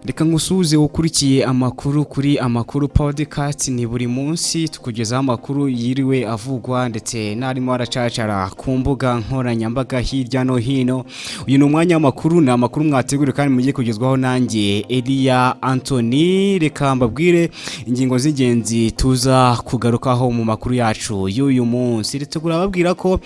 Reka ngusuze ukurikiye amakuru kuri Amakuru podcast. Ni buri munsi tukugezaho amakuru yiriwe avugwa ndetse narimo aracacara ku mbuga nkoranyambaga hirya no hino. Uyu ni umwanya w'amakuru, ni amakuru mwategure kandi mugiye kugezwaho nanjye Elia Anthony. Reka mbabwire ingingo z'ingenzi tuza kugarukaho mu makuru yacu y'uyu munsi. Ritegura babwira ko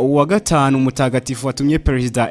uwa gatanu mutagatifu watumye Perezida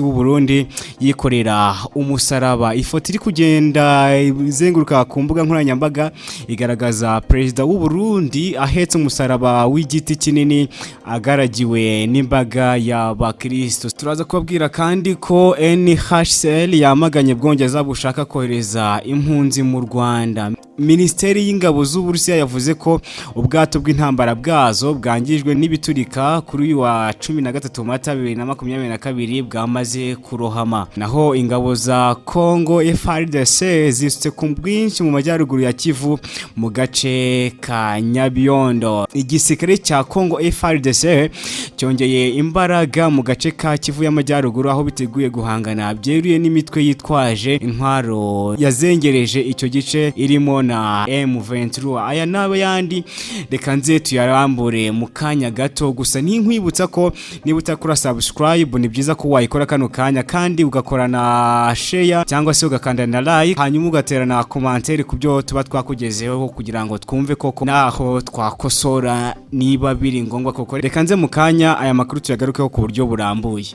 w'u Burundi yikorera umusaraba. Ifoto iri kugenda izenguruka ku mbuga nkoranyambaga igaragaza Perezida w'u Burundi ahetse umusaraba w'igiti kinini agaragiwe n'imbaga y'abakristo. Turaza kubabwira kandi ko NHCR yamaganye Bwongereza bushaka kohereza impunzi mu Rwanda. Minisiteri y'ingabo z'u Burusiya yavuze ko ubwato bw'intambara bwazo bwangijwe n'ibiturika kuri uyu wa 13 Mata 2022 bwamaze kurohama. Naho ingabo za Congo FARDC zisutse ku bwinshi mu majyaruguru ya Kivu mu gace ka Nyabiondo. Igisirikare cya Congo FARDC cyongeye imbaraga mu gace ka Kivu y'amajyaruguru aho biteguye guhangana byeruye n'imitwe yitwaje intwaro yazengereje icyo gice irimo na M23. Aya nabe yandi reka nze tuyarambure mu kanya gato, gusa n'inkwibutsa ko niba utakora subscribe ni byiza ko wayikora kano kanya kandi ugakora na share cyangwa se ugakanda na like, hanyuma ugatera na commentaire kubyo tuba twakugezeho kugira ngo twumve koko naho twakosora niba biri ngombwa koko. Reka nze mu kanya aya makuru tuyagarukeho ku buryo burambuye.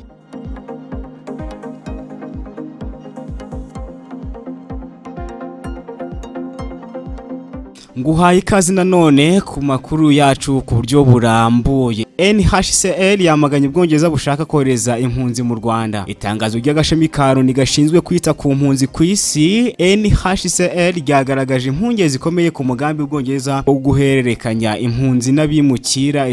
Nguhaye ikaze nanone ku makuru yacu ku buryo burambuye. NHCR yamaganye Bwongereza bushaka kohereza impunzi mu Rwanda. Itangazo ry'agashami ka Loni gashinzwe kwita ku mpunzi ku isi NHCR ryagaragaje impungenge zikomeye ku mugambi w'Ubwongereza wo guhererekanya impunzi n'abimukira.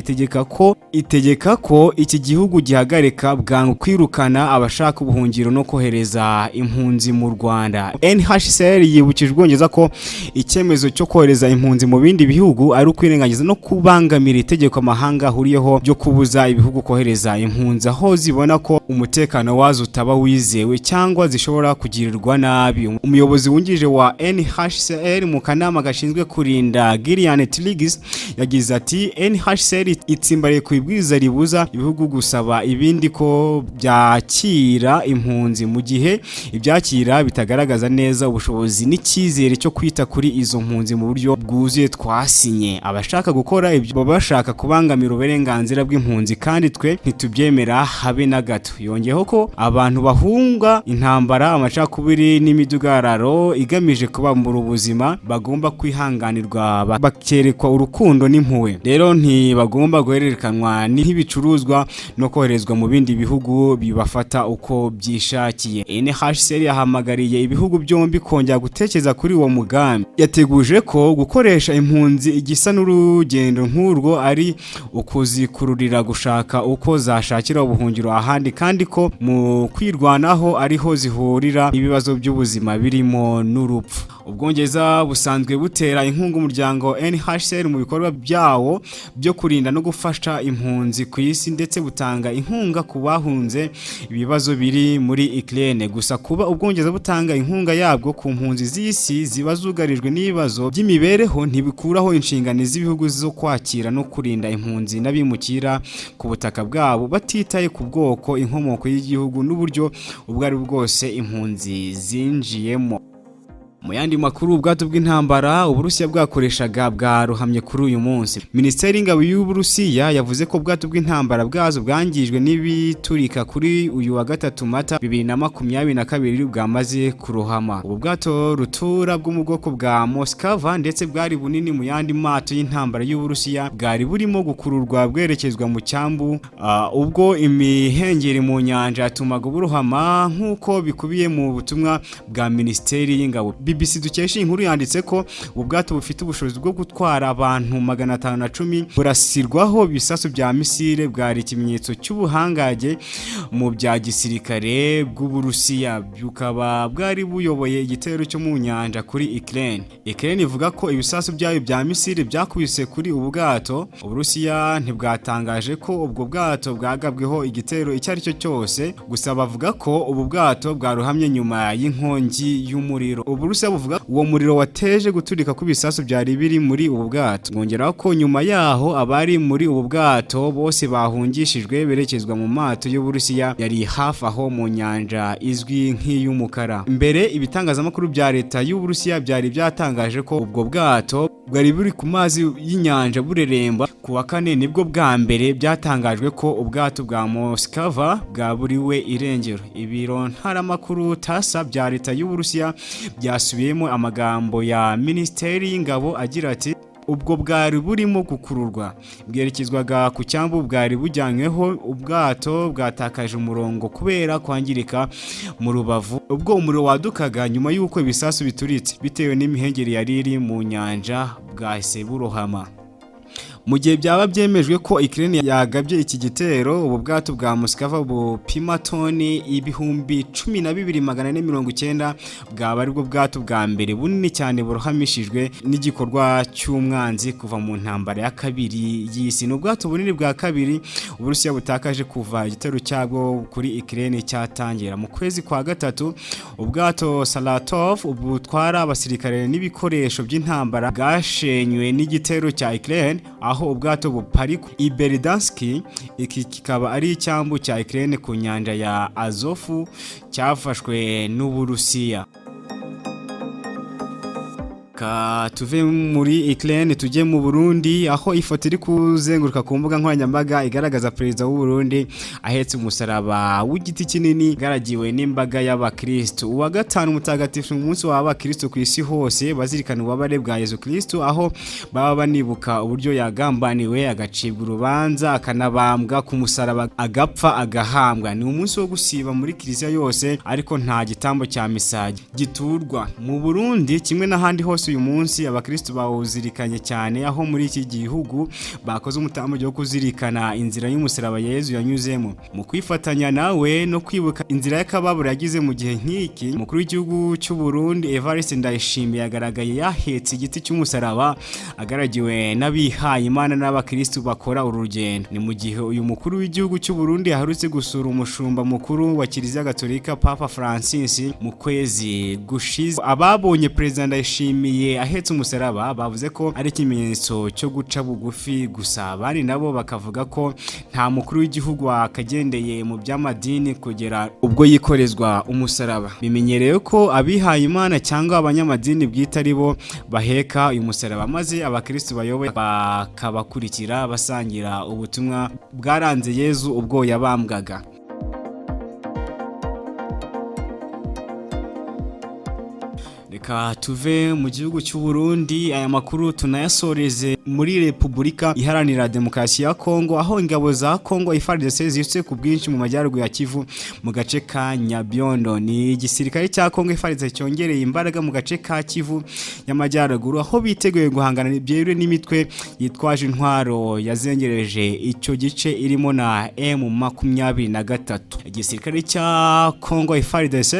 Itegeka ko iki gihugu gihagarika bwangu kwirukana abashaka ubuhungiro no kohereza impunzi mu Rwanda. NHCR yibukije Ubwongereza ko icyemezo cyo kohereza impunzi mu bindi bihugu ari ukwirengagiza no kubangamira itegeko amahanga ahuriyeho byo kubuza ibihugu kohereza impunzi aho zibona ko umutekano wazo utaba wizewe cyangwa zishobora kugirirwa nabi. Umuyobozi wungirije wa NHCR mu kanama gashinzwe kurinda Gillian Tillings yagize ati NHCR itsimbariye ku ibwiriza ribuza ibihugu gusaba ibindi ko byakira impunzi mu gihe ibyakira bitagaragaza neza ubushobozi n'icyizere cyo kwita kuri izo mpunzi mu buryo bwuzuye twasinye. Abashaka gukora ibyo bashaka kubangamira uburenganzira bw'impunzi kandi twe ntitubyemera habe na gato. Yongeyeho ko abantu bahunga intambara, amacakubiri n'imidugararo igamije kubambura ubuzima bagomba kwihanganirwa bakerekwa urukundo n'impuhwe. Rero ntibagomba guhererekanwa n'ibicuruzwa no koherezwa mu bindi bihugu bibafata uko byishakiye. NHCR yahamagariye ibihugu byombi kongera gutekereza kuri uwo mugambi. Yateguje ko gukoresha impunzi igisa n'urugendo nk'urwo ari ukuzikururira gushaka uko zashakira ubuhungiro ahandi kandi ko mu kwirwanaho ariho zihurira ibibazo by'ubuzima birimo n'urupfu. Ubwongereza busanzwe butera inkunga umuryango NHCR mu bikorwa byawo byo kurinda no gufasha impunzi ku isi ndetse butanga inkunga ku bahunze ibibazo biri muri Ukraine. Gusa kuba Ubwongereza butanga inkunga yabwo ku mpunzi z'isi zibazugarijwe n'ibibazo by'imibereho ntibikuraho inshingano z'ibihugu zo kwakira no kurinda impunzi n'abimukira ku butaka bwabo batitaye ku bwoko, inkomoko y'igihugu n'uburyo ubwo ari bwose impunzi zinjiyemo. Mu yandi makuru, ubwato bw'intambara Uburusiya bwakoreshaga bwaruhamye kuri uyu munsi. Minisiteri y'ingabo y'u Burusiya yavuze ko ubwato bw'intambara bwazo bwangijwe n'ibiturika kuri uyu wa 3 Mata 2022 bwamaze kurohama. Ubu bwato rutura bwo mu bwoko bwa Moskva ndetse bwari bunini mu yandi mato y'intambara y'u Burusiya bwari burimo gukururwa bwerekezwa mu cyambu ubwo imihengeri mu nyanja yatumaga burohama nk'uko bikubiye mu butumwa bwa Minisiteri y'ingabo. BBC dukesha inkuru yanditse ko ubwato bufite ubushobozi bwo gutwara abantu 510 burasirwaho ibisasu bya misile bwari ikimenyetso cy'ubuhangage mu bya gisirikare bw'Uburusiya, bukaba bwari buyoboye igitero cyo mu nyanja kuri Ukraine. Ukraine ivuga ko ibisasu byayo bya misile byakubise kuri ubu bwato. Uburusiya ntibwatangaje ko ubwo bwato bwagabweho igitero icyo ari cyo cyose, gusa bavuga ko ubu bwato bwaruhamye nyuma y'inkongi y'umuriro. Uburusiya buvuga uwo muriro wateje guturika kw'ibisasu byari biri muri ubu bwato. Ngongeraho ko nyuma yaho abari muri ubu bwato bose bahungishijwe berekezwa mu mato y'Uburusiya yari hafi aho mu nyanja izwi nk'iy'umukara. Mbere ibitangazamakuru bya leta y'Uburusiya byari byatangaje ko ubwo bwato bwari buri ku mazi y'inyanja bureremba. Ku wa kane nibwo bwa mbere byatangajwe ko ubwato bwa Moskva bwaburiwe irengero. Ibiro ntaramakuru TASS bya leta y'Uburusiya byasubiyemo amagambo ya Minisiteri y'Ingabo agira ati ubwo bwari burimo gukururwa bwerekezwaga ku cyambu bwari bujyanyweho. Ubwato bwatakaje umurongo kubera kwangirika mu rubavu ubwo umuriro wadukaga nyuma y'uko ibisasu bituritse bitewe n'imihengeri yari iri mu nyanja bwahise burohama. Mu gihe byaba byemejwe ko Ukraine yagabye iki gitero, ubu bwato bwa Moskva bupima toni 12,490 bwaba aribwo bwato bwa mbere bunini cyane burohamishijwe n'igikorwa cy'umwanzi kuva mu ntambara ya kabiri y'isi. N'ubwato bunini bwa kabiri Uburusiya butakaje kuva igitero cyabwo kuri Ukraine cyatangira mu kwezi kwa gatatu. Ubwato Saratov butwara abasirikare n'ibikoresho by'intambara bwashenywe n'igitero cya Ukraine, aho ubwato buparikwa i Beridanski. Iki kikaba ari icyambu cya Ukraine ku nyanja ya Azofu cyafashwe n'Uburusiya. Tuve muri Ukraine tujye mu Burundi, aho ifoto iri kuzenguruka ku mbuga nkoranyambaga igaragaza Perezida w'u Burundi ahetse umusaraba w'igiti kinini igaragiwe n'imbaga y'abakristo. Uwa gatanu mutagatifu umunsi w'abakristo ku isi hose bazirikana ububabare bwa Yesu Kristo, aho baba banibuka uburyo yagambaniwe agacibwa urubanza akanabambwa ku musaraba agapfa agahambwa. Ni umunsi wo gusiba muri Kiliziya yose, ariko nta gitambo cya misa giturwa mu Burundi. Kimwe n'ahandi hose uyu munsi abakristo bawuzirikanye cyane, aho muri iki gihugu bakoze umutambo wo kuzirikana inzira y'umusaraba Yesu yanyuzemo. Mu kwifatanya nawe no kwibuka inzira y'akababaro yagize mu gihe nk'iki, umukuru w'igihugu cy'u Burundi Evariste Ndayishimiye yagaragaye yahetse igiti cy'umusaraba agaragiwe n'abihaye Imana n'abakristo bakora uru rugendo. Ni mu gihe uyu mukuru w'igihugu cy'u Burundi yaharutse gusura umushumba mukuru wa Kiliziya Gatolika Papa Francis mu kwezi gushize. Ababonye Perezida Ndayishimiye ahetse umusaraba bavuze ko ari ikimenyetso cyo guca bugufi gusa. Abandi nabo bakavuga ko nta mukuru w'igihugu wakagendeye mu by'amadini kugera ubwo yikorezwa umusaraba. Bimenyereye ko abihaye Imana cyangwa abanyamadini bwite ari bo baheka uyu musaraba, maze abakristo bayoboye bakabakurikira basangira ubutumwa bwaranze Yesu ubwo yabambwaga. Reka tuve mu gihugu cy'u Burundi, aya makuru tunayasoreze muri Repubulika Iharanira Demokarasi ya Kongo, aho ingabo za Kongo FARDC zitse ku bwinshi mu majyaruguru ya Kivu mu gace ka Nyabyondo. Ni igisirikare cya Kongo FARDC cyongereye imbaraga mu gace ka Kivu y'amajyaruguru, aho biteguye guhangana byeruye n'imitwe yitwaje intwaro yazengereje icyo gice irimo na M23. Igisirikare cya Kongo FARDC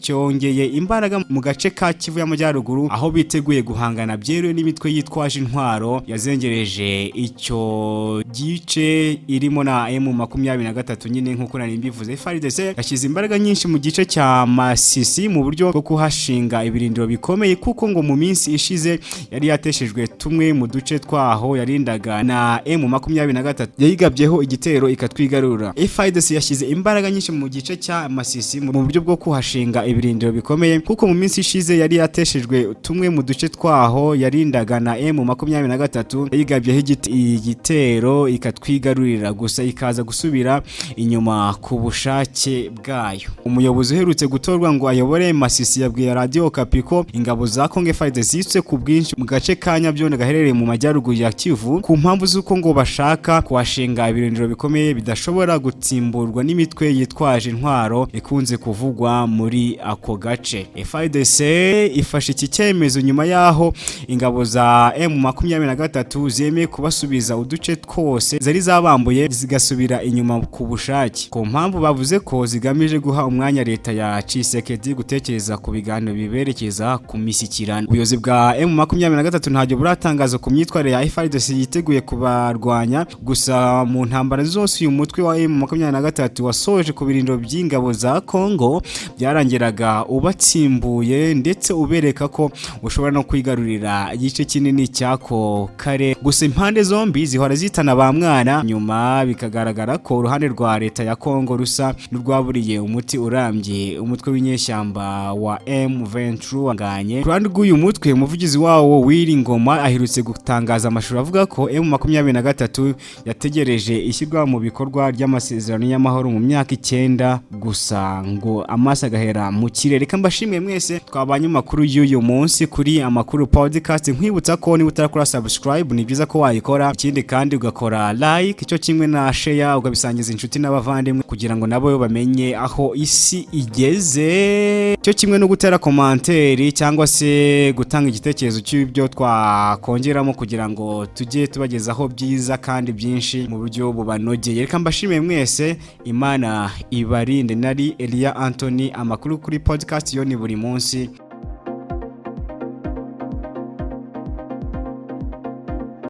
cyongeye imbaraga mu gace ka Kivu y'amajyaruguru, aho biteguye guhangana byeruye n'imitwe yitwaje intwaro yazengereje icyo gice irimo na M23 nyine nk'uko nari mbivuze. FARDC yashyize imbaraga nyinshi mu gice cya Masisi mu buryo bwo kuhashinga ibirindiro bikomeye, kuko ngo mu minsi ishize yari yateshejwe tumwe mu duce twaho yarindaga na M23 yayigabyeho igitero ikatwigarura. FARDC yashyize imbaraga nyinshi mu gice cya Masisi mu buryo bwo kuhashinga ibirindiro bikomeye, kuko mu minsi ishize yari yateshejwe tumwe mu duce twaho yarindaga na M23 yigabyeho igitero ikatwigarurira, gusa ikaza gusubira inyuma ku bushake bwayo. Umuyobozi uherutse gutorwa ngo ayobore Masisi yabwiye Radio Okapi ko ingabo za Kongo FARDC zitse ku bwinshi mu gace ka Nyabyondo gaherereye mu majyaruguru ya Kivu, ku mpamvu z'uko ngo bashaka kuhashinga ibirindiro bikomeye bidashobora gutsimburwa n'imitwe yitwaje intwaro ikunze kuvugwa muri ako gace. FARDC ifashe iki cyemezo nyuma yaho ingabo za M23 zemeye kubasubiza uduce twose zari zabambuye zigasubira inyuma ku bushake. Ku mpamvu bavuze ko zigamije guha umwanya leta ya Tshisekedi gutekereza ku biganiro biberekeza ku mishyikirano. Ubuyobozi bwa M23 ntajyo buratangaza ku myitwarire ya FARDC yiteguye kubarwanya, gusa mu ntambara zose uyu mutwe wa M23 wasoje ku birindiro by'ingabo za Kongo byarangiraga ubatsimbuye ndetse ubereka ko ushobora no kwigarurira igice kinini cyako kare. Gusa impande zombi zihora zitana ba mwana, nyuma bikagaragara ko uruhande rwa leta ya Kongo rusa n'urwaburiye umuti urambye umutwe w'inyeshyamba wa M23 nganye. Ruhande rw'uyu mutwe umuvugizi wawo Ngoma ahirutse gutangaza amashuri avuga ko M23 yategereje ishyirwa mu bikorwa ry'amasezerano y'amahoro mu myaka 9 gusa ngo amasa agahera mu kirere. Kambashimwe mwese twabanye amakuru y'uyu munsi kuri Amakuru podcast. Nkwibutsa ko niba utarakora subscribe ni byiza ko wayikora, ikindi kandi ugakora like icyo kimwe na share ugabisangiza inshuti n'abavandimwe kugira ngo nabo bamenye aho isi igeze, cyo kimwe no gutera commentaire cyangwa se gutanga igitekerezo cy'ibyo twakongeramo kugira ngo tujye tubagezaho byiza kandi byinshi mu buryo bubanogeye. Reka mbashimire mwese, Imana ibarinde. Nari Elia Anthony, Amakuru kuri podcast yo ni buri munsi.